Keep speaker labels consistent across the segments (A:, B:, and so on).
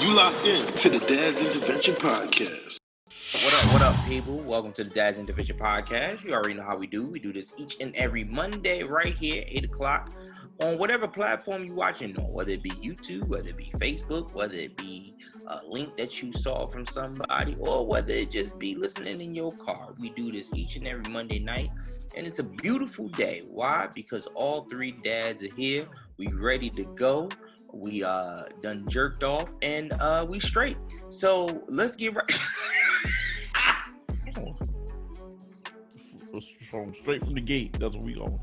A: You locked in to the Dad's Intervention Podcast.
B: What up, people? Welcome to the Dad's Intervention Podcast. You already know how we do. We do this each and every Monday right here, 8 o'clock, on whatever platform you're watching on, whether it be YouTube, whether it be Facebook, whether it be a link that you saw from somebody, or whether it just be listening in your car. We do this each and every Monday night, and it's a beautiful day. Why? Because all three dads are here. We ready to go. We done jerked off, and we straight. So let's get right.
C: From straight from the gate. That's what we going.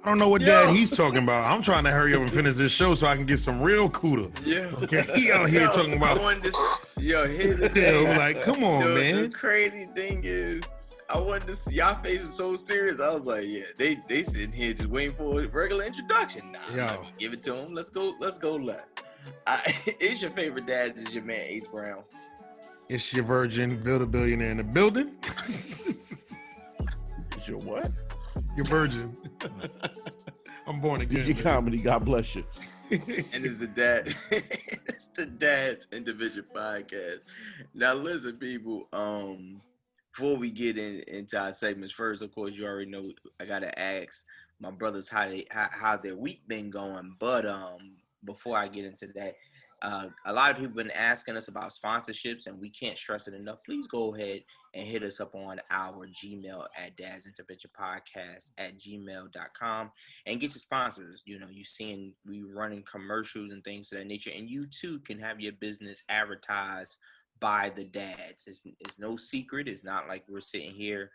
D: I don't know what dad he's talking about. I'm trying to hurry up and finish this show so I can get some real cooter.
B: Yeah.
D: Okay. He out here talking about.
B: I wanted to. Here's the thing.
D: Like, come on, man.
B: The crazy thing is, I wanted to see y'all face was so serious. I was like, yeah, they sitting here just waiting for a regular introduction. Nah, give it to them. Let's go left. It's your favorite dad. This is your man Ace Brown.
D: It's your virgin, build a billionaire in the building.
C: It's your what?
D: Your virgin. I'm born again.
C: Your comedy. God bless you.
B: And it's the dad. It's the Dad's Intervention Podcast. Now listen, people. Before we get into our segments, first, of course, you already know I gotta ask my brothers how their week been going. But before I get into that, a lot of people been asking us about sponsorships, and we can't stress it enough. Please go ahead and hit us up on our Gmail at dadsinterventionpodcast@gmail.com and get your sponsors. You know, you seeing we running commercials and things of that nature, and you too can have your business advertised by the dads. It's no secret. It's not like we're sitting here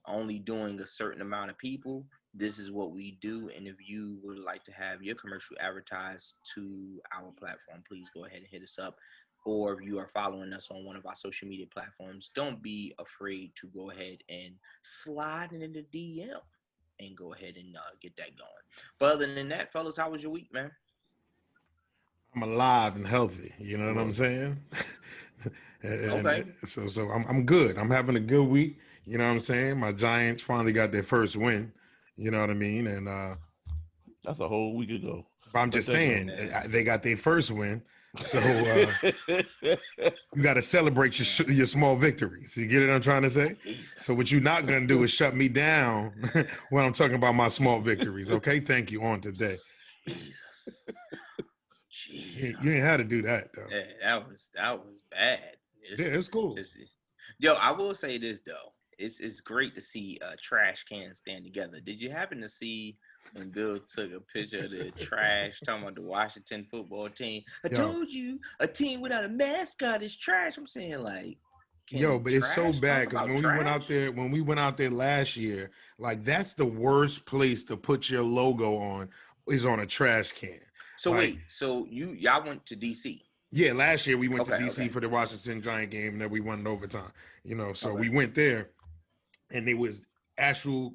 B: only doing a certain amount of people. This is what we do, and if you would like to have your commercial advertised to our platform, please go ahead and hit us up. Or if you are following us on one of our social media platforms, don't be afraid to go ahead and slide in the DM and go ahead and get that going. But other than that, fellas, how was your week, man?
D: I'm alive and healthy. You know what I'm saying?
B: Okay.
D: So I'm good. I'm having a good week. You know what I'm saying? My Giants finally got their first win. You know what I mean? And
C: that's a whole week ago.
D: But I'm just saying they got their first win. So you got to celebrate your small victories. You get what I'm trying to say? Jesus. So what you're not going to do is shut me down when I'm talking about my small victories. Okay? Thank you. On today.
B: Jesus.
D: You ain't had to do that, though.
B: Yeah, that was bad.
D: It was cool.
B: Yo, I will say this, though. It's great to see trash cans stand together. Did you happen to see when Bill took a picture of the trash talking about the Washington football team? I told you a team without a mascot is trash. I'm saying, like,
D: but it's so bad because when we went out there last year, like, that's the worst place to put your logo on is on a trash can.
B: So wait, so y'all went to DC?
D: Yeah, last year we went to DC for the Washington Giant game, and then we won in overtime. You know, so we went there, and it was actual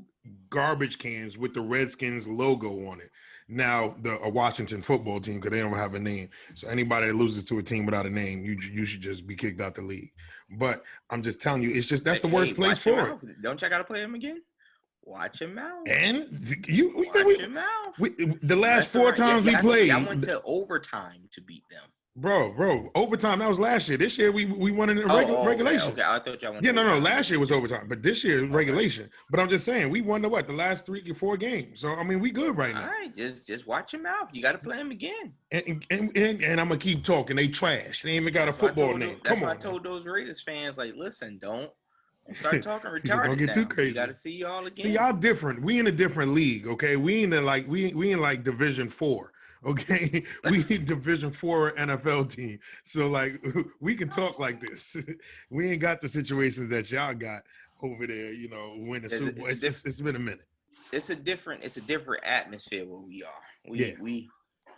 D: garbage cans with the Redskins logo on it. Now, a Washington football team, because they don't have a name. So anybody that loses to a team without a name, you should just be kicked out the league. But I'm just telling you, it's just that's the worst place for it.
B: Don't y'all got to play them again? Watch your mouth.
D: And
B: watch your mouth.
D: The last four times we played,
B: I went to overtime to beat them.
D: Bro, overtime, that was last year. This year we won in regulation.
B: Okay, I thought y'all went.
D: Yeah, no, last year was overtime, but this year is regulation. But I'm just saying, we won the last 3 or 4 games. So I mean, we good right now.
B: All right, just watch your mouth. You got to play them again.
D: And I'm gonna keep talking. They trash. They ain't even got a football name.
B: That's why I told those Raiders fans, like, listen, don't start talking retarded.
D: Don't get too crazy.
B: You got to see y'all again.
D: See, y'all different. We in a different league, okay? We in Division 4. Okay, we need Division 4 NFL team. So, like, we can talk like this. We ain't got the situations that y'all got over there, you know, win the Super Bowl. It's been a minute.
B: It's a different atmosphere where we are.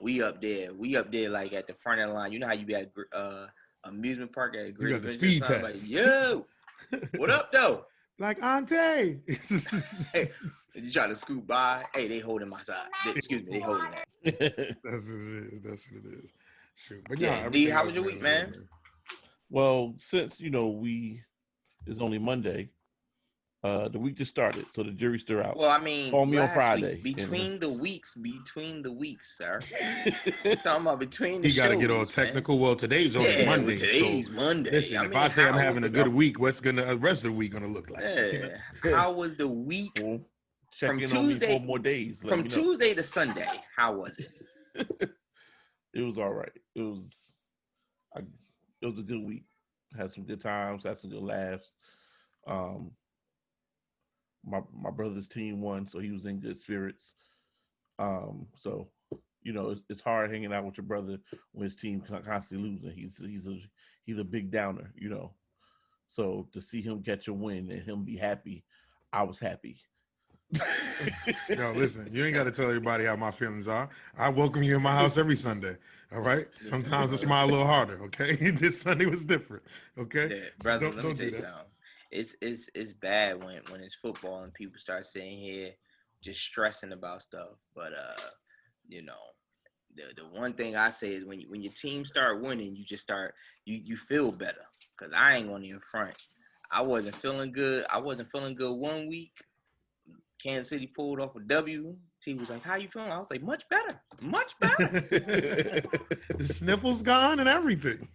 B: We up there. We up there, like, at the front of the line. You know how you be at amusement park at a great.
D: You got the speed pass.
B: Like, yo, what up, though?
D: Like, Ante.
B: Hey, you try to scoot by. Hey, they holding my side. They holding that.
D: That's what it is. Shoot. But
B: yeah, D, how was your week, man?
C: Well, since, it's only Monday, The week just started, so the jury's still out.
B: Well, I mean,
C: call me on
B: last
C: Friday.
B: week, between the weeks, sir. We're talking about between the
D: You got to get all
B: shows,
D: technical.
B: man.
D: Well, today's only
B: Yeah,
D: Monday.
B: today's
D: so
B: Monday.
D: Listen,
B: I
D: if
B: mean,
D: I say I'm
B: how
D: having
B: was
D: a good week, what's the rest of the week gonna look like?
B: Yeah. How was the week
C: Check
B: from
C: in on me
B: Tuesday
C: 4 more days. Let
B: from
C: me know.
B: Tuesday to Sunday? How was it?
C: It was all right. It was a good week. Had some good times. Had some good laughs. My brother's team won, so he was in good spirits. So it's hard hanging out with your brother when his team constantly losing. He's a big downer, So to see him catch a win and him be happy, I was happy.
D: No, listen, you ain't got to tell everybody how my feelings are. I welcome you in my house every Sunday. All right. Sometimes I smile a little harder. Okay. This Sunday was different. Okay.
B: Yeah,
D: So
B: brother,
D: don't
B: let me
D: do
B: tell you
D: that.
B: something. It's bad when it's football and people start sitting here just stressing about stuff. But the one thing I say is when your team start winning, you just start you feel better. Cause I ain't gonna even front. I wasn't feeling good. 1 week. Kansas City pulled off a W. T was like, "How you feeling?" I was like, "Much better, much better."
D: The sniffles gone and everything.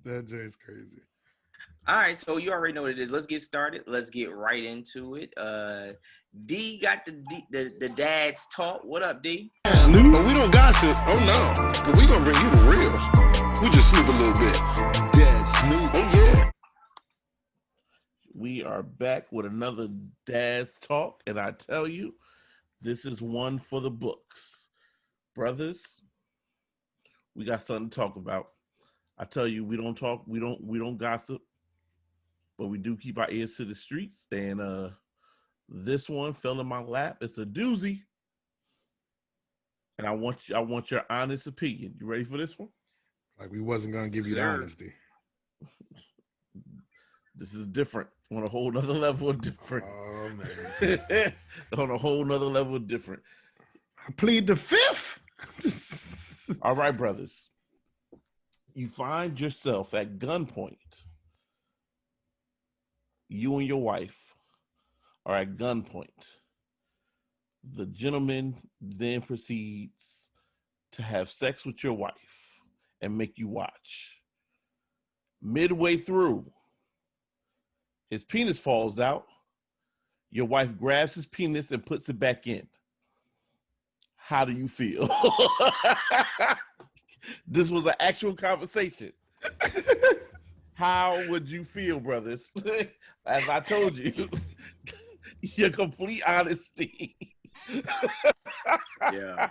D: That Jay's crazy.
B: All right, so you already know what it is. Let's get started. Let's get right into it. D got the dad's talk. What up, D?
A: Snoop, but we don't gossip. Oh no, but we gonna bring you the real. We just snoop a little bit. Dad Snoop. Oh yeah.
C: We are back with another Dad's Talk, and I tell you, this is one for the books. Brothers, we got something to talk about. I tell you, we don't talk, we don't gossip, but we do keep our ears to the streets. And this one fell in my lap. It's a doozy. And I want your honest opinion. You ready for this one?
D: Like we wasn't gonna give you the honesty.
C: This is different on a whole nother level of different.
D: Oh man.
C: On a whole nother level of different.
D: I plead the fifth.
C: All right, brothers. You find yourself at gunpoint. You and your wife are at gunpoint. The gentleman then proceeds to have sex with your wife and make you watch. Midway through, his penis falls out. Your wife grabs his penis and puts it back in. How do you feel? This was an actual conversation. How would you feel, brothers? As I told you, your complete honesty.
B: Yeah.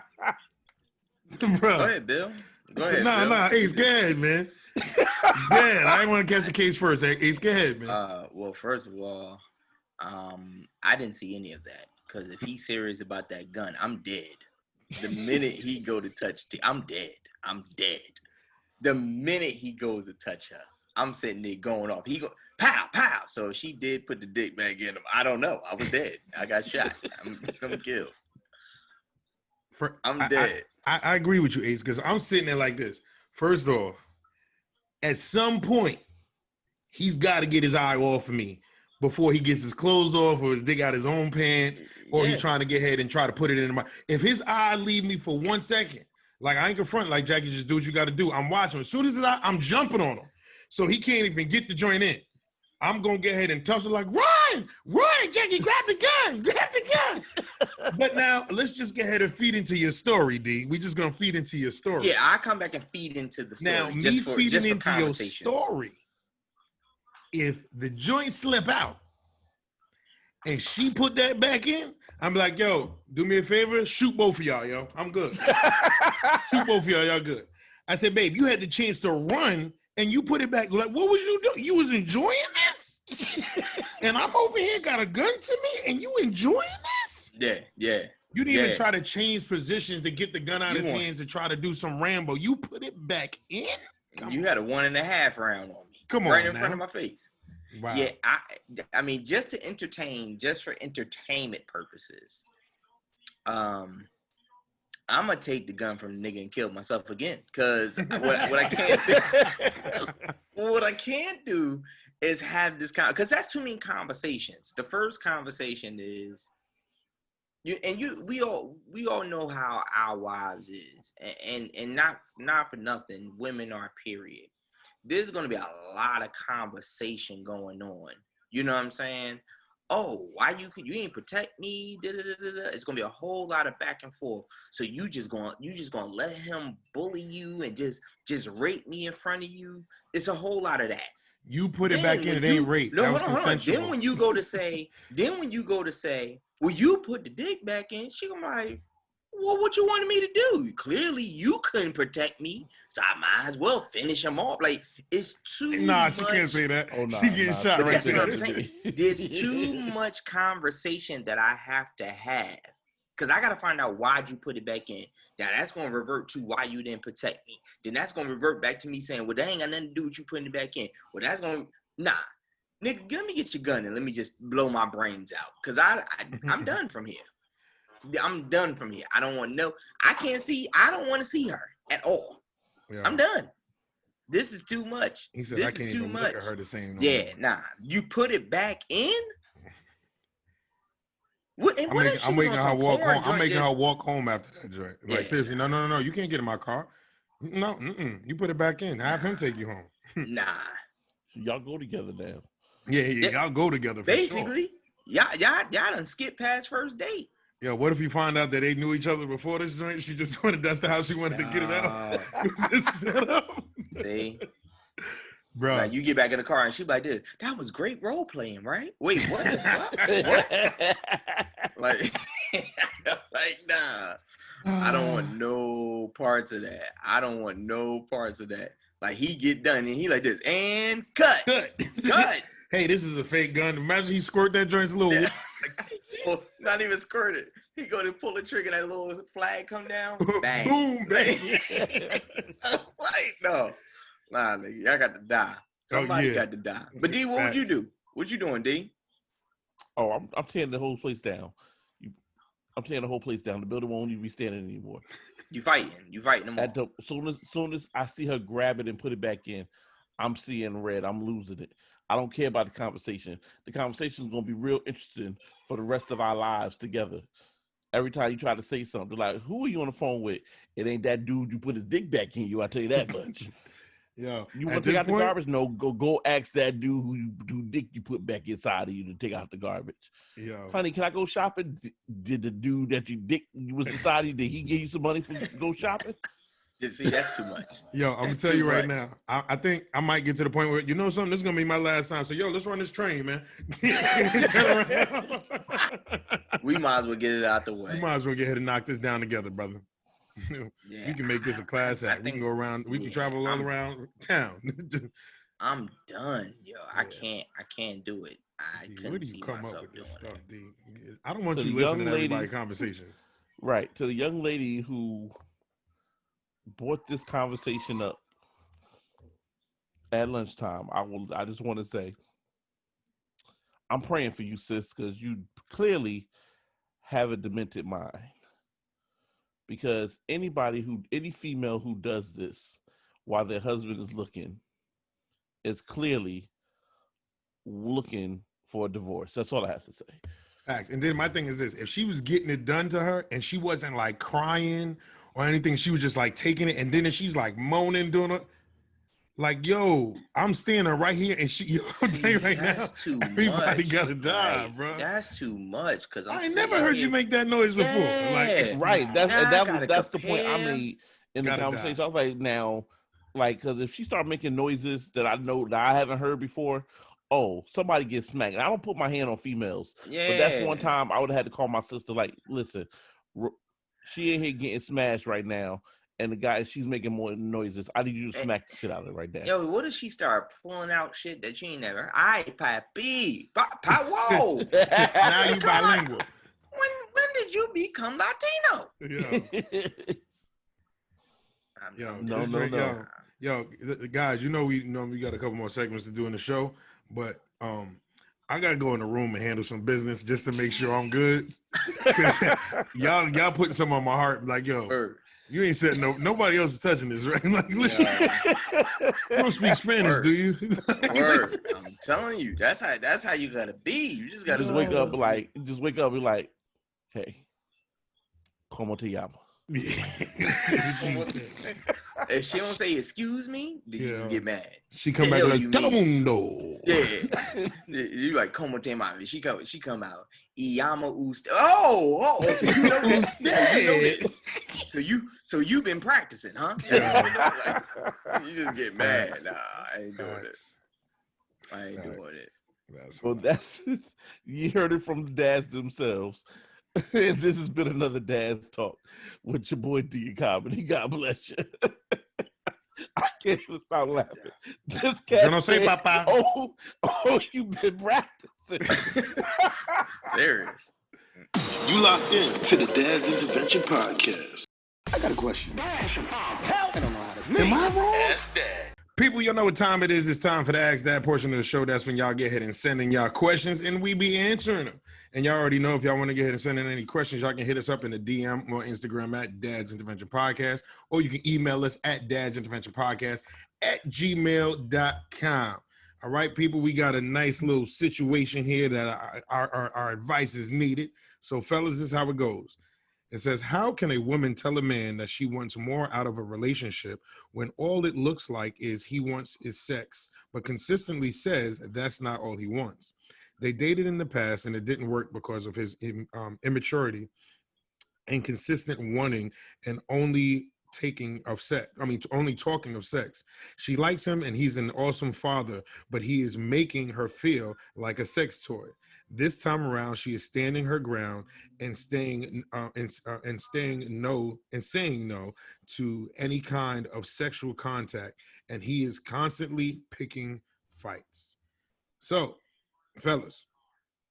D: Bro.
B: Go ahead, Bill. Go ahead.
D: Nah, Ace, go ahead, man. Go ahead. I didn't want to catch the case first. Ace, go ahead, man.
B: Well, first of all, I didn't see any of that because if he's serious about that gun, I'm dead. The minute he go to touch I'm dead. I'm dead. The minute he goes to touch her, I'm sitting there going off. He go pow pow. So she did put the dick back in him. I don't know. I was dead. I got shot. I'm killed. I'm dead.
D: I agree with you, Ace, because I'm sitting there like this. First off, at some point, he's got to get his eye off of me before he gets his clothes off or his dick out his own pants, or he's trying to get ahead and try to put it in my. If his eye leave me for 1 second, like I ain't confronting, like Jackie, just do what you got to do. I'm watching. As soon as his eye, I'm jumping on him, so he can't even get the joint in. I'm gonna get ahead and tussle like, run, Jackie, grab the gun. But now let's just get ahead and feed into your story, D. We just gonna feed into your story.
B: Yeah, I come back and feed into the story.
D: Now, me feeding into your story. If the joint slip out and she put that back in, I'm like, yo, do me a favor, shoot both of y'all, yo. I'm good. Shoot both of y'all good. I said, babe, you had the chance to run and you put it back. Like, what was you doing? You was enjoying this? And I'm over here, got a gun to me, and you enjoying this?
B: Yeah.
D: You didn't even try to change positions to get the gun out of his hands and try to do some Rambo. You put it back in?
B: You had a 1.5 round on me.
D: Come on,
B: right in front of my face.
D: Wow.
B: Yeah, I mean, just for entertainment purposes, I'm gonna take the gun from the nigga and kill myself again. Cause what I can't do is have this because that's too many conversations. The first conversation is we all know how our wives is, and not for nothing, women are period. There's gonna be a lot of conversation going on. You know what I'm saying? Oh, why you ain't protect me? Da, da, da, da, da. It's gonna be a whole lot of back and forth. So you just gonna let him bully you and just rape me in front of you. It's a whole lot of that.
D: You put it back in, it ain't rape.
B: No,
D: that was
B: hold on.
D: consensual.
B: Then when you go to say, well, you put the dick back in, she gonna be like, well, what you wanted me to do? Clearly, you couldn't protect me, so I might as well finish him off. Like, it's too much.
D: She can't say that.
C: Oh, nah,
D: she getting shot right
B: that's
D: there.
B: what I'm saying. There's too much conversation that I have to have. Because I got to find out why'd you put it back in. Now, that's going to revert to why you didn't protect me. Then that's going to revert back to me saying, well, that ain't got nothing to do with you putting it back in. Well, that's going to, nah. Nigga, let me get your gun and let me just blow my brains out. Because I'm done from here. I'm done from here. I don't want I don't want to see her at all. Yeah. I'm done. This is too much.
D: He said,
B: this
D: I can't
B: is too
D: even
B: much.
D: look at her the same.
B: Yeah, nah. You put it back in?
D: I'm making her walk home. I'm making her walk home after that joint. Like, seriously, no. You can't get in my car. No, you put it back in. Have him take you home.
B: Nah.
C: So y'all go together now.
D: Yeah, y'all go together for
B: basically,
D: sure.
B: Y'all done skip past first date.
D: Yeah, what if you find out that they knew each other before this joint? She just wanted, that's how she wanted to get it out. It was just set up.
B: See?
D: Bro.
B: Like, you get back in the car and she like this. That was great role playing, right? Wait, what the fuck? What? like, nah. I don't want no parts of that. Like, he get done and he like this. And cut.
D: Hey, this is a fake gun. Imagine he squirt that joint's a little.
B: Well, not even squirted. He go to pull the trigger, that little flag come down. Bang.
D: Boom, bang.
B: Like, no. Nah, nigga, I got to die. Somebody got to die. But D, what would you do? What you doing, D?
C: Oh, I'm tearing the whole place down. I'm tearing the whole place down. The building won't even be standing anymore. You fighting them all. Soon as I see her grab it and put it back in, I'm seeing red. I'm losing it. I don't care about the conversation. The conversation is going to be real interesting for the rest of our lives together. Every time you try to say something, like, who are you on the phone with? It ain't that dude you put his dick back in you. I tell you that much.
D: Yo,
C: you want to take out the garbage? No, go ask that dude who dick you put back inside of you to take out the garbage.
D: Yo,
C: honey, can I go shopping? Did the dude that you dick was inside of you, did he give you some money for go shopping?
B: See, that's too much.
D: Yo, I'm gonna tell you right now. I think I might get to the point where, you know something, this is gonna be my last time. So yo, let's run this train, man.
B: We might as well get it out the way.
D: We might as well get ahead and knock this down together, brother. We can make this a class act. We can go around. We can travel all around town.
B: I'm done, yo. I can't do it. I couldn't
D: where do
B: see
D: you come
B: myself
D: up with this
B: doing
D: stuff,
B: it.
D: D? I don't want you listening to everybody's conversations.
C: Right. To the young lady who brought this conversation up at lunchtime, I just want to say, I'm praying for you, sis, because you clearly have a demented mind. Because any female who does this while their husband is looking is clearly looking for a divorce. That's all I have to say.
D: Facts. And then my thing is this: if she was getting it done to her and she wasn't like crying or anything, she was just like taking it, and then she's like moaning, doing it. Like, yo, I'm standing right here, and she, I'll tell you right now, everybody gotta die, bro.
B: That's too much, because
D: I ain't never heard you make that noise before.
B: Yeah.
D: Like,
C: right. That's the point I made in the conversation. I was like, now, like, because if she start making noises that I know that I haven't heard before, oh, somebody gets smacked. And I don't put my hand on females, but that's one time I would have had to call my sister. Like, listen, she in here getting smashed right now. And the guy, she's making more noises. I need you to smack the shit out of it right now.
B: Yo, what if she start pulling out shit that you ain't never? Ay, papi, whoa!
D: Now you bilingual.
B: When did you become Latino?
D: No. Yo, guys, you know we got a couple more segments to do in the show, but I gotta go in the room and handle some business just to make sure I'm good. y'all putting some on my heart, like, yo. You ain't said nobody else is touching this, right? Like, listen, you don't speak Spanish, do you?
B: Word. I'm telling you, that's how you gotta be. You just gotta
C: wake up and like, hey, como te llamo?
B: If she don't say excuse me, then you just get mad.
D: She come back like Telemundo.
B: Yeah. You like como te llamas? She come out. Y llamo usted. Oh, so you know this. You know this. So you been practicing, huh? Like, you just get mad. Nah, I ain't doing it.
C: That's you heard it from the dads themselves. And this has been another Dad's Talk with your boy D Comedy. God bless you. I can't even stop laughing. This cat
D: Yo no sé, papa.
C: Oh, you've been practicing.
B: Serious.
A: You locked in to the Dad's Intervention Podcast. I got a question. I don't know how to say. Am I wrong? Ask Dad.
D: People, y'all know what time it is. It's time for the Ask Dad portion of the show. That's when y'all get ahead and send in y'all questions, and we be answering them. And y'all already know if y'all want to get ahead and send in any questions, y'all can hit us up in the DM or Instagram at Dad's Intervention Podcast, or you can email us at Dad's Intervention Podcast at gmail.com. All right, people, we got a nice little situation here that our advice is needed. So, fellas, this is how it goes. It says, how can a woman tell a man that she wants more out of a relationship when all it looks like is he wants is sex, but consistently says that's not all he wants? They dated in the past and it didn't work because of his immaturity and consistent wanting and only talking of sex. She likes him and he's an awesome father, but he is making her feel like a sex toy. This time around, she is standing her ground and saying no to any kind of sexual contact, and he is constantly picking fights. So, fellas,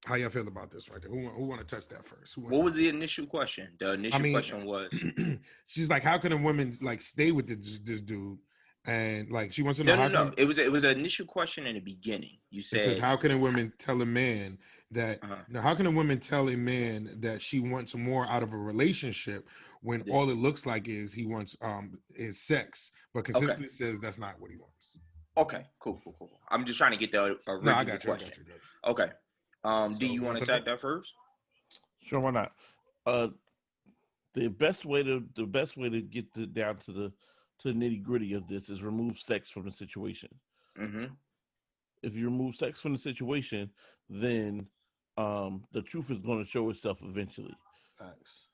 D: how y'all feel about this right there? Who want to touch that first?
B: What was the initial question? The initial question was,
D: she's like, how can a woman like stay with this dude? And like, she wants to know.
B: No. It was an initial question in the beginning. You said,
D: it says, how can a woman tell a man that? Now, how can a woman tell a man that she wants more out of a relationship when all it looks like is he wants is sex, but consistently says that's not what he wants?
B: Okay, cool. I'm just trying to get the original question. Okay. Do you want to take that first?
C: Sure, why not? The best way to get down to the nitty gritty of this is remove sex from the situation.
B: Mm-hmm.
C: If you remove sex from the situation, then the truth is going to show itself eventually.
D: Thanks.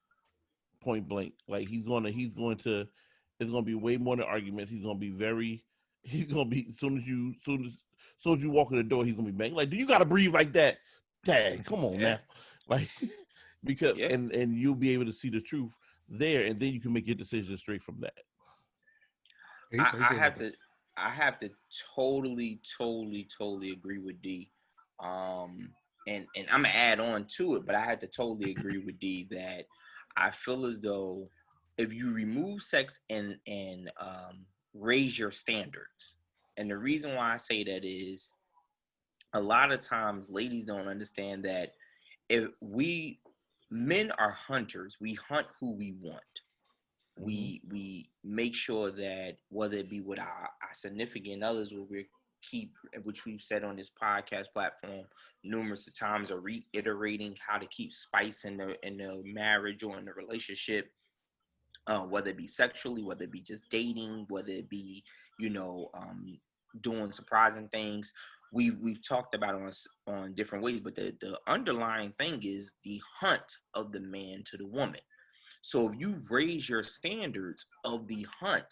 C: Point blank. Like it's going to be way more than arguments. He's going to be as soon as you walk in the door, he's going to be banging. Like, do you got to breathe like that? Dang, come on now. Like, because and you'll be able to see the truth there, and then you can make your decision straight from that.
B: I have to totally agree with D. And I'm gonna add on to it, but I have to totally agree with D that I feel as though if you remove sex and raise your standards, and the reason why I say that is a lot of times ladies don't understand that if men are hunters, we hunt who we want. We make sure that whether it be with our significant others, which we've said on this podcast platform numerous of times, are reiterating how to keep spice in the marriage or in the relationship, whether it be sexually, whether it be just dating, whether it be doing surprising things. We've talked about it on different ways, but the underlying thing is the hunt of the man to the woman. So if you raise your standards of the hunt,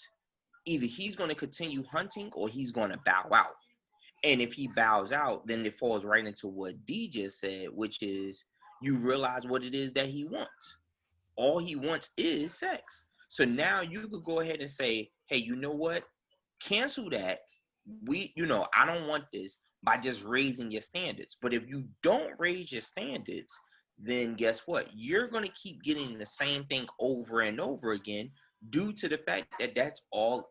B: either he's going to continue hunting or he's going to bow out. And if he bows out, then it falls right into what D just said, which is you realize what it is that he wants. All he wants is sex. So now you could go ahead and say, hey, you know what? Cancel that. I don't want this, by just raising your standards. But if you don't raise your standards, then guess what? You're going to keep getting the same thing over and over again due to the fact that that's all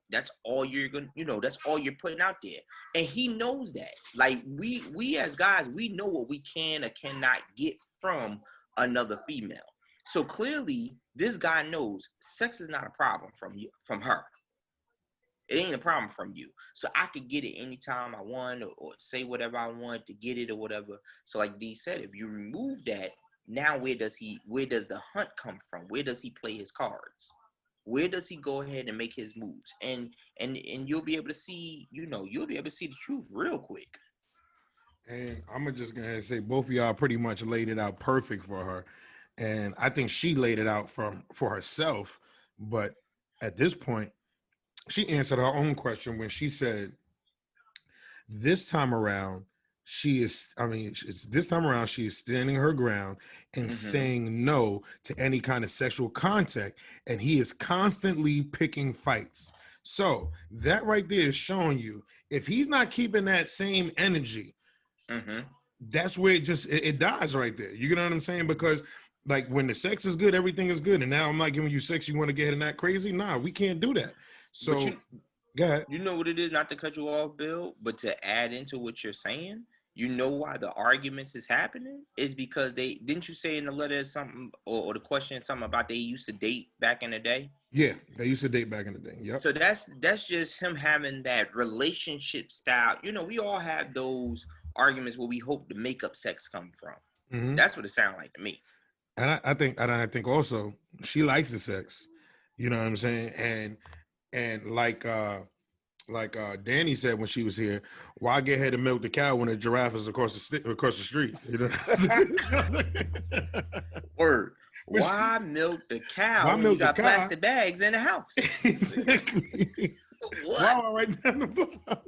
B: you're going to, that's all you're putting out there. And he knows that. Like we as guys, we know what we can or cannot get from another female. So clearly, this guy knows sex is not a problem from her. It ain't a problem from you. So I could get it anytime I want or say whatever I want to get it or whatever. So like D said, if you remove that, now where does the hunt come from? Where does he play his cards? Where does he go ahead and make his moves? And you'll be able to see, you'll be able to see the truth real quick.
D: And I'm just gonna say both of y'all pretty much laid it out perfect for her. And I think she laid it out for herself. But at this point, she answered her own question when she said, this time around, she is standing her ground and saying no to any kind of sexual contact. And he is constantly picking fights. So that right there is showing you, if he's not keeping that same energy, that's where it dies right there. You know what I'm saying? Because like when the sex is good, everything is good. And now I'm not giving you sex, you want to get in that crazy? Nah, we can't do that. So go ahead.
B: You know what it is, not to cut you off, Bill, but to add into what you're saying, you know why the arguments is happening is because didn't you say in the letter something or the question something about they used to date back in the day?
D: Yeah, they used to date back in the day. Yep.
B: So that's just him having that relationship style. We all have those arguments where we hope the makeup sex come from. That's what it sounds like to me.
D: And I think also she likes the sex. You know what I'm saying? And like Danny said when she was here, why get ahead and milk the cow when a giraffe is across the street? You know what I'm saying?
B: Word. Why milk the cow when you got plastic bags in the house?
D: Exactly.
B: What?
D: Wow, right down the block.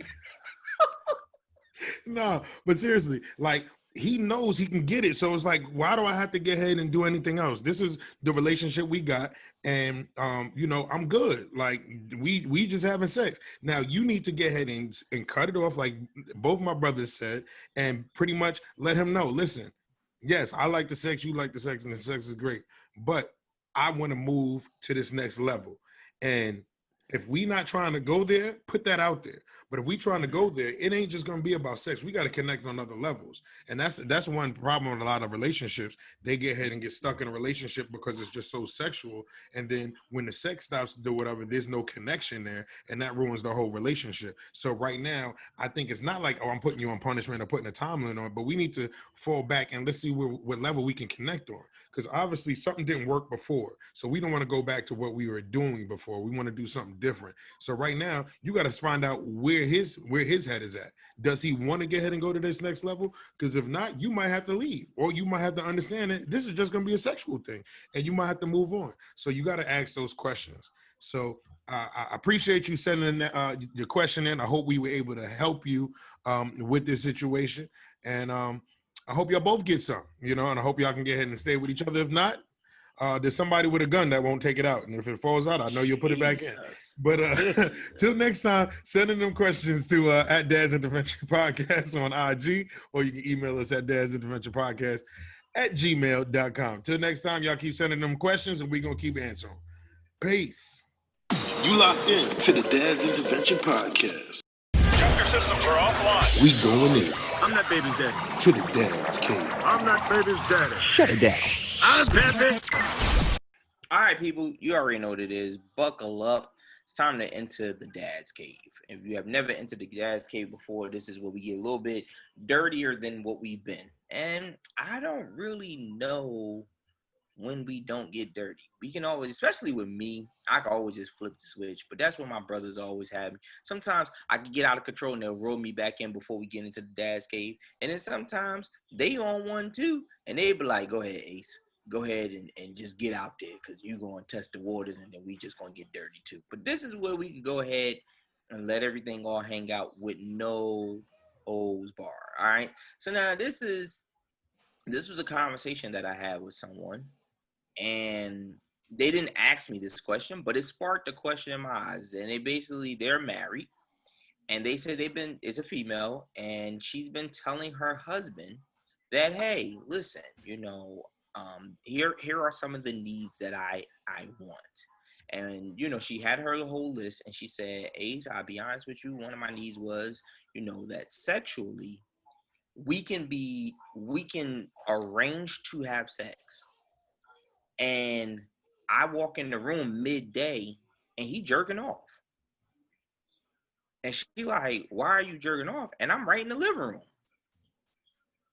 D: No, but seriously, like he knows he can get it. So it's like, why do I have to get ahead and do anything else? This is the relationship we got. And, I'm good. Like we just having sex. Now you need to get ahead and cut it off. Like both my brothers said, and pretty much let him know, listen, yes, I like the sex. You like the sex and the sex is great, but I want to move to this next level. And if we not trying to go there, put that out there. But if we trying to go there, it ain't just gonna be about sex. We got to connect on other levels, and that's one problem with a lot of relationships. They get ahead and get stuck in a relationship because it's just so sexual, and then when the sex stops to do whatever, there's no connection there, and that ruins the whole relationship. So right now, I think it's not like, oh, I'm putting you on punishment or putting a time limit on, but we need to fall back and let's see what level we can connect on, because obviously something didn't work before, so we don't want to go back to what we were doing before. We want to do something different. So right now, you got to find out where his head is at. Does he want to get ahead and go to this next level? Because if not, you might have to leave, or you might have to understand that this is just going to be a sexual thing, and you might have to move on. So you got to ask those questions. So I appreciate you sending your question in. I hope we were able to help you with this situation, and I hope y'all both get some, and I hope y'all can get ahead and stay with each other. If not, there's somebody with a gun that won't take it out. And if it falls out, I know you'll put it back in. But till next time, send in them questions to at Dad's Intervention Podcast on IG, or you can email us at Dad's Intervention Podcast at gmail.com. Till next time, y'all keep sending them questions and we're going to keep answering. Peace.
A: You locked in to the Dad's Intervention Podcast.
E: Your systems are offline.
A: We going in.
E: I'm not baby's daddy.
A: To the Dad's Cave.
E: I'm not baby's daddy.
F: Shut it down.
E: I'm Pepe.
B: All right, people, you already know what it is. Buckle up. It's time to enter the Dad's Cave. If you have never entered the Dad's Cave before, this is where we get a little bit dirtier than what we've been. And I don't really know when we don't get dirty. We can always, especially with me, I can always just flip the switch, but that's what my brothers always have me. Sometimes I can get out of control and they'll roll me back in before we get into the Dad's Cave. And then sometimes they on one too, and they be like, go ahead, Ace. Go ahead and just get out there, because you're going to test the waters and then we just going to get dirty too. But this is where we can go ahead and let everything all hang out with no holds bar. All right. So now this was a conversation that I had with someone, and they didn't ask me this question, but it sparked a question in my eyes. And they're married, and they said it's a female, and she's been telling her husband that, hey, listen, here are some of the needs that I want. And, she had her whole list, and she said, Ace, I'll be honest with you, one of my needs was, that sexually we can arrange to have sex. And I walk in the room midday and he jerking off. And she like, why are you jerking off? And I'm right in the living room.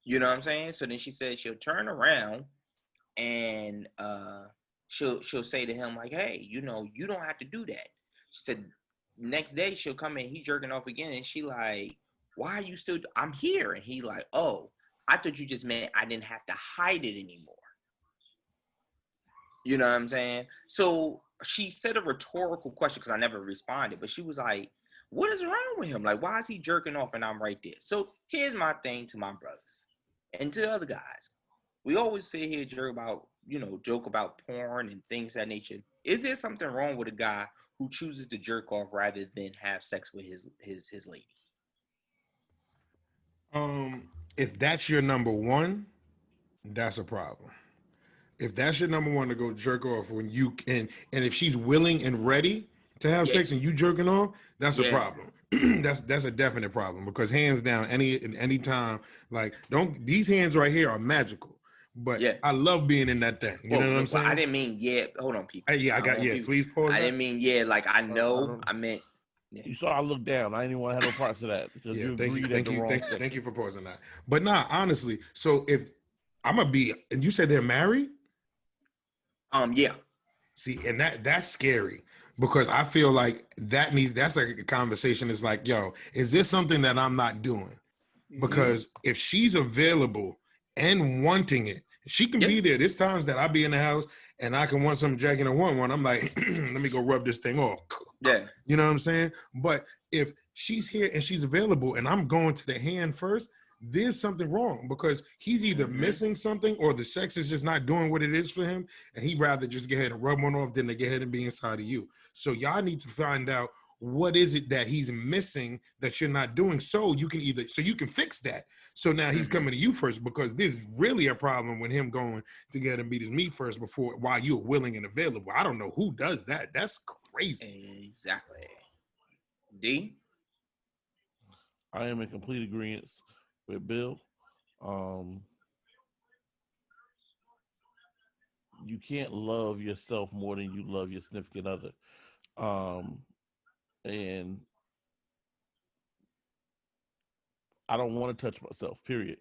B: You know what I'm saying? So then she said she'll turn around and she'll say to him like, hey, you don't have to do that. She said next day she'll come in, he jerking off again, and she like, why are you still? I'm here. And he like, oh, I thought you just meant I didn't have to hide it anymore. You know what I'm saying? So she said a rhetorical question because I never responded, but she was like, what is wrong with him? Like, why is he jerking off and I'm right there? So here's my thing to my brothers and to other guys. We always sit here joke about porn and things of that nature. Is there something wrong with a guy who chooses to jerk off rather than have sex with his lady?
D: If that's your number one, that's a problem. If that's your number one to go jerk off when you can, and if she's willing and ready to have sex and you jerking off, that's a problem. that's a definite problem, because hands down, any time, like, these hands right here are magical. But I love being in that thing. You know what I'm saying?
B: I didn't mean hold on, people.
D: Please pause.
B: I didn't mean like I know. I meant.
C: Yeah. You saw I looked down. I didn't even want to have no parts of that.
D: Thank you for pausing that. But nah, honestly, so if I'm gonna be, and you said they're married.
B: Yeah.
D: See, and that's scary, because I feel like that's like a conversation. It's like, yo, is this something that I'm not doing? Because if she's available and wanting it, she can be there. There's times that I be in the house and I can want some Jack and a one. I'm like, let me go rub this thing off.
B: Yeah.
D: You know what I'm saying? But if she's here and she's available and I'm going to the hand first, there's something wrong, because he's either missing something or the sex is just not doing what it is for him, and he'd rather just get ahead and rub one off than to get ahead and be inside of you. So y'all need to find out what is it that he's missing that you're not doing, so you can fix that. So now he's coming to you first, because there's really a problem with him going to get and beat his meat first while you're willing and available. I don't know who does that. That's crazy.
B: Exactly. D?
C: I am in complete agreement with Bill. You can't love yourself more than you love your significant other. And I don't want to touch myself, period.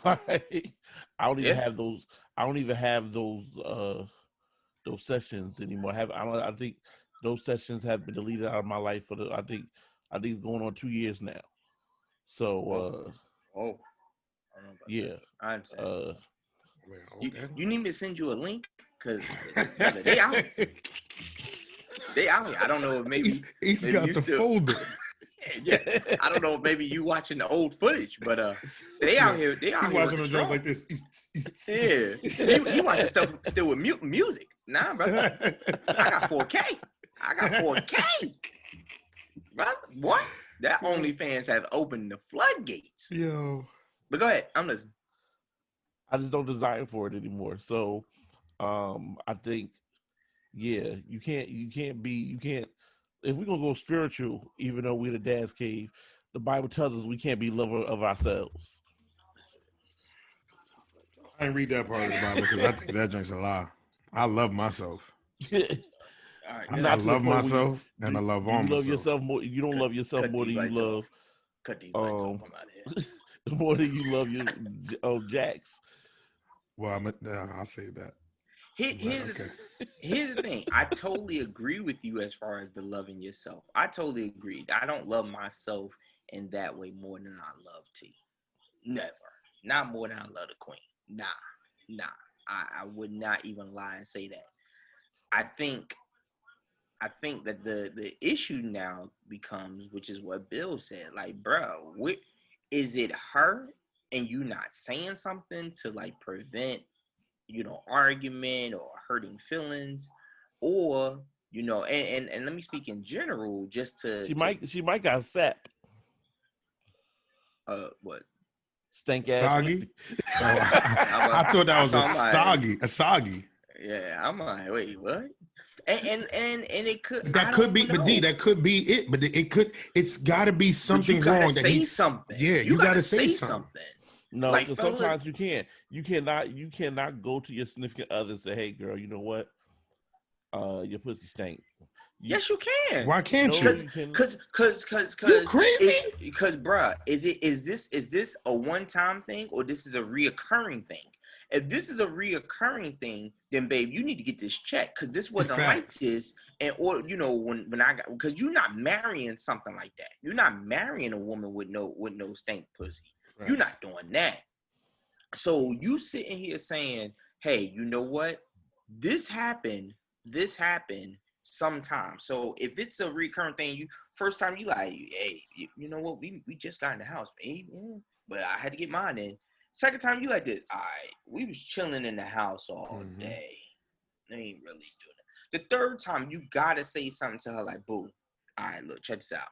C: I don't even have those sessions anymore. I think those sessions have been deleted out of my life I think it's going on 2 years now. So yeah.
B: I understand.
D: Okay.
B: You need me to send you a link? Because they out. They out here. I don't know if maybe
D: he's got the folder.
B: Yeah, I don't know if maybe you watching the old footage, but they out here. They out here
D: watching them just like this.
B: Yeah, he watching stuff still with music. Nah, brother. I got 4K. Brother, what? That OnlyFans have opened the floodgates.
D: Yo.
B: But go ahead. I'm listening.
C: I just don't desire for it anymore. So I think, you can't if we're gonna go spiritual, even though we're the dad's cave, the Bible tells us we can't be lover of ourselves.
D: I didn't read that part of the Bible because I think that drink's a lie. I love myself. I love myself and I love all myself.
C: Love yourself more. You don't love yourself more than you love.
B: Cut these lights off. I'm out of here.
C: More than you love your Jax.
D: Well, I'll say that.
B: Here's the thing. I totally agree with you as far as the loving yourself. I totally agree. I don't love myself in that way more than I love T. Never. Not more than I love the queen. Nah. I would not even lie and say that. I think that the issue now becomes, which is what Bill said, like, bro, is it her and you not saying something to like prevent, argument or hurting feelings, or, and let me speak in general, just to
C: she might got fat.
B: What?
C: Stank ass.
D: Soggy? I thought that was a soggy.
B: Yeah, I'm like, wait, what? And it could
D: be, but D, that could be it. But it's got to be something wrong.
B: Say something.
D: Yeah, you got to say something.
C: No,
B: Like
C: because
B: fellas,
C: sometimes you cannot go to your significant other and say, "Hey, girl, you know what? Your pussy stink."
B: yes, you can.
D: Why can't
C: No,
D: you?
C: you can.
D: You crazy?
B: Because bruh, is this a one-time thing or this is a reoccurring thing? If this is a reoccurring thing, then babe, you need to get this checked because this wasn't like
D: Facts.
B: this. And or when I got, because you're not marrying something like that. You're not marrying a woman with no stink pussy. You're
D: Facts.
B: not doing that. So you sitting here saying, hey, you know what? This happened. This happened sometime. So if it's a recurrent thing, you first time you like, hey, you know what? We just got in the house, babe. But I had to get mine in. Second time you like this. All right, we was chilling in the house all day. They ain't really doing it. The third time you gotta say something to her like, boo. All right, look, check this out.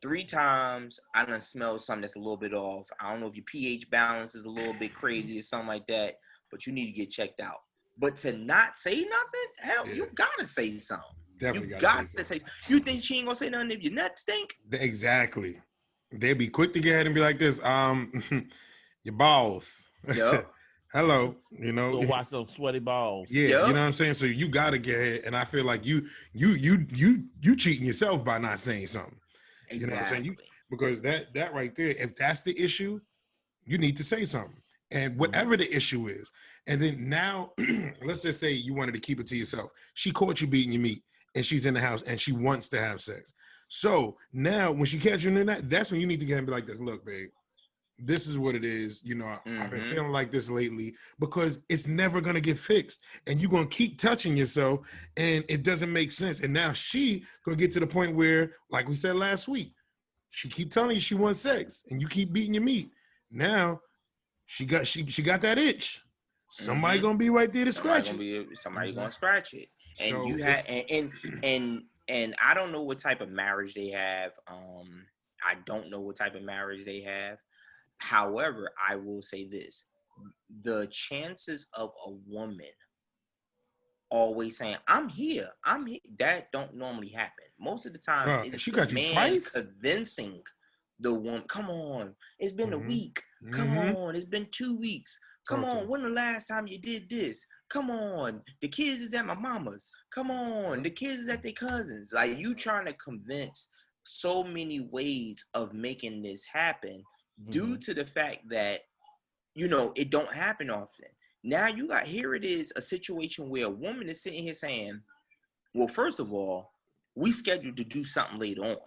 B: 3 times I done smell something that's a little bit off. I don't know if your pH balance is a little bit crazy or something like that, but you need to get checked out. But to not say nothing, hell, you gotta say something.
D: Definitely
B: you
D: gotta say something.
B: You think she ain't gonna say nothing if your nuts stink?
D: Exactly. They'd be quick to get ahead and be like this. Your balls.
B: Yep.
D: Hello.
C: Go watch those sweaty balls.
D: Yeah,
B: Yep.
D: you know what I'm saying? So you gotta get ahead. And I feel like you cheating yourself by not saying something.
B: Exactly.
D: You know what I'm saying? Because that right there, if that's the issue, you need to say something. And whatever the issue is. And then now, let's just say you wanted to keep it to yourself. She caught you beating your meat and she's in the house and she wants to have sex. So now when she catches you in that, that's when you need to get and be like this. Look, babe, this is what it is. You know, I've been feeling like this lately because it's never going to get fixed. And you're going to keep touching yourself and it doesn't make sense. And now she going to get to the point where, like we said last week, she keep telling you she wants sex and you keep beating your meat. Now she got that itch. Somebody gonna be right there to scratch it.
B: Somebody gonna scratch it. And so you have and I don't know what type of marriage they have. I don't know what type of marriage they have. However, I will say this: the chances of a woman always saying I'm here, that don't normally happen. Most of the time, it's
D: she
B: the
D: got you
B: man
D: twice?
B: convincing the woman. Come on, it's been a week. Come on, it's been 2 weeks. Come on, when the last time you did this? Come on, the kids is at my mama's. Come on, the kids is at their cousins. Like you trying to convince so many ways of making this happen due to the fact that, it don't happen often. Now you got, here it is, a situation where a woman is sitting here saying, well, first of all, we scheduled to do something later on.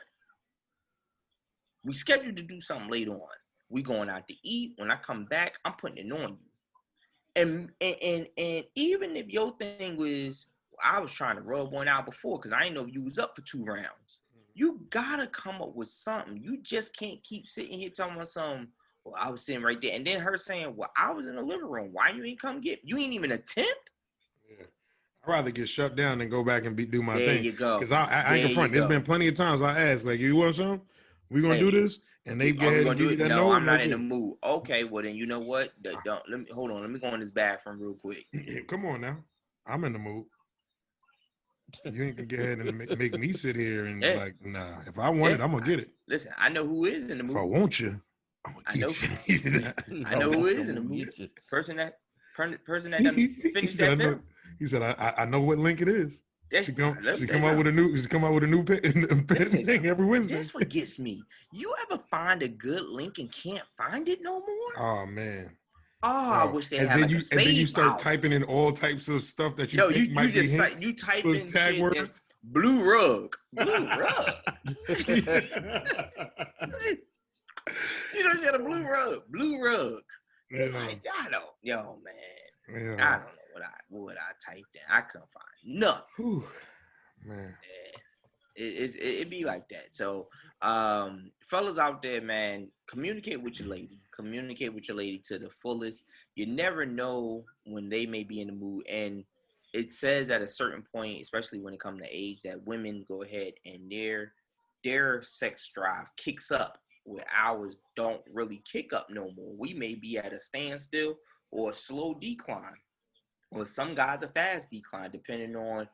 B: We going out to eat. When I come back, I'm putting it on you. And even if your thing was, I was trying to rub one out before because I didn't know if you was up for 2 rounds. You gotta come up with something. You just can't keep sitting here talking about something. Well, I was sitting right there, and then her saying, "Well, I was in the living room. Why you ain't come get? You ain't even attempt."
D: Yeah, I'd rather get shut down than go back and do my thing.
B: There you go.
D: Because I ain't confront. There's been plenty of times I asked, like, "You want something? We gonna do this?" And they get ahead and give you that.
B: No, I'm not in the mood. Okay, well then you know what? Don't let me hold on. Let me go in this bathroom real quick.
D: Come on now, I'm in the mood. You ain't gonna get ahead and make me sit here and like, nah. If I want it, I'm gonna get it.
B: Listen, I know who is in the mood.
D: If I want you,
B: I know. I know who is in the mood. Person that done finished that film.
D: He said, I know what link it is. She come out with a new thing every Wednesday.
B: That's what gets me. You ever find a good link and can't find it no more?
D: Oh man.
B: Oh, I wish they had
D: like
B: a save.
D: And then you start typing in all types of stuff that you think might be hints.
B: You type in
D: tag
B: shit
D: words.
B: Blue rug. Blue rug. You know, she had a blue rug. Blue rug.
D: Yeah.
B: Like, I don't know what I typed in. I couldn't find nothing.
D: Whew, man.
B: It be like that. So, fellas out there, man, communicate with your lady. Communicate with your lady to the fullest. You never know when they may be in the mood. And it says at a certain point, especially when it comes to age, that women go ahead and their sex drive kicks up where ours don't really kick up no more. We may be at a standstill or a slow decline. Or some guys a fast decline, depending on,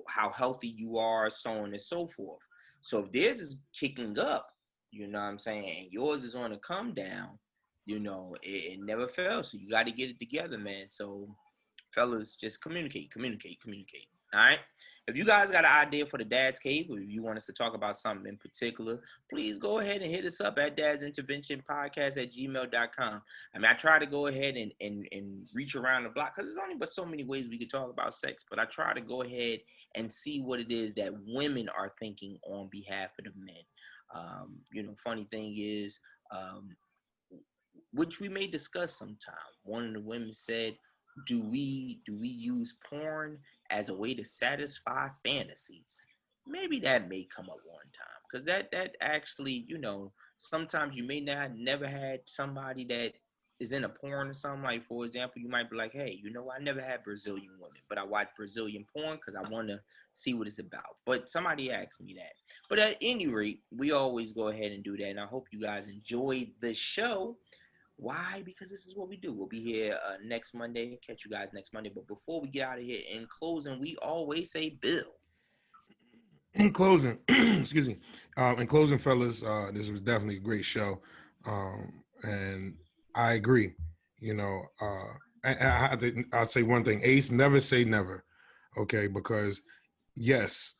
B: how healthy you are, so on and so forth. So if theirs is kicking up, you know what I'm saying, and yours is on a come down, it never fails. So you got to get it together, man. So, fellas, just communicate. All right. If you guys got an idea for the Dad's Cave, or if you want us to talk about something in particular, please go ahead and hit us up at dadsinterventionpodcast@gmail.com. I mean, I try to go ahead and reach around the block because there's only but so many ways we could talk about sex, but I try to go ahead and see what it is that women are thinking on behalf of the men. Funny thing is, which we may discuss sometime. One of the women said, do we use porn as a way to satisfy fantasies? Maybe that may come up one time, because that actually, sometimes you may never had somebody that is in a porn or something. Like, for example, you might be like, hey, I never had Brazilian women, but I watch Brazilian porn because I want to see what it's about. But somebody asked me that. But at any rate, we always go ahead and do that, and I hope you guys enjoyed the show. Why? Because this is what we do. We'll be here next Monday. Catch you guys next Monday. But before we get out of here, in closing, we always say, Bill.
D: In closing, excuse me. In closing, fellas, this was definitely a great show, and I agree. I'll say one thing: Ace, never say never. Okay, because yes,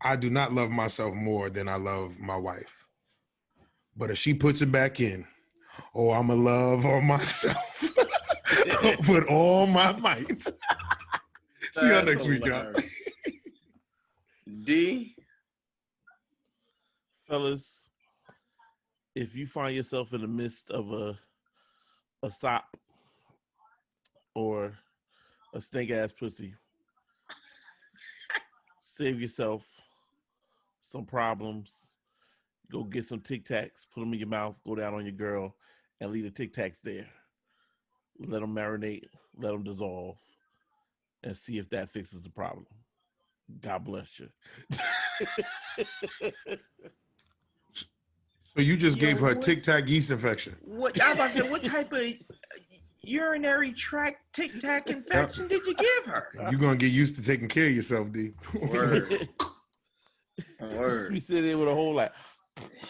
D: I do not love myself more than I love my wife. But if she puts it back in, I'm going to love on myself. Put all my might. See y'all next week, y'all.
B: D.
C: Fellas, if you find yourself in the midst of a sop or a stink-ass pussy, save yourself some problems. Go get some Tic Tacs, put them in your mouth, go down on your girl, and leave the Tic Tacs there. Let them marinate, let them dissolve, and see if that fixes the problem. God bless you.
D: So you just gave her a Tic Tac yeast infection.
B: What I was about to say, what type of urinary tract Tic Tac infection did you give her?
D: You're gonna get used to taking care of yourself, D.
B: Word.
C: You sit there with a whole like,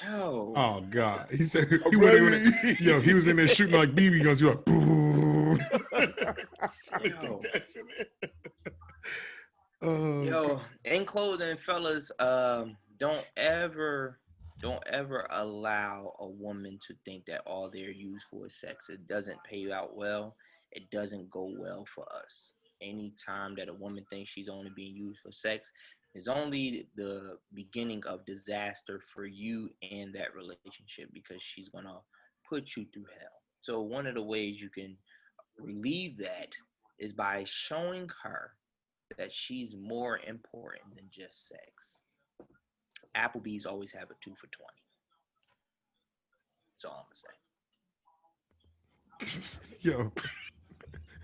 B: yo.
D: Oh God. He said he was in there shooting like BB guns. You like, boo.
B: Yo, in closing, fellas, don't ever allow a woman to think that all they're used for is sex. It doesn't pay out well. It doesn't go well for us. Anytime that a woman thinks she's only being used for sex is only the beginning of disaster for you and that relationship, because she's going to put you through hell. So one of the ways you can relieve that is by showing her that she's more important than just sex. Applebee's always have a 2 for $20. That's all I'm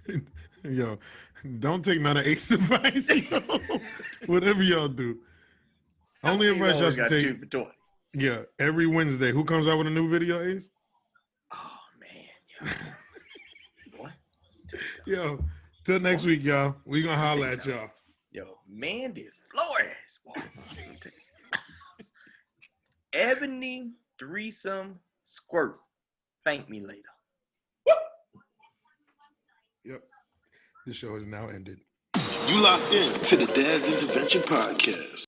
B: gonna
D: say. Yo, don't take none of Ace's advice. Yo. Whatever y'all do, only advice y'all should take.
B: 2 for $20.
D: Yeah, every Wednesday. Who comes out with a new video, Ace?
B: Oh man, yo. Boy,
D: yo. Till next week, y'all. We gonna holler at y'all.
B: Yo, Mandy Flores. Ebony threesome squirt. Thank me later. Woo!
D: Yep. This show has now ended.
A: You locked in to the Dad's Intervention Podcast.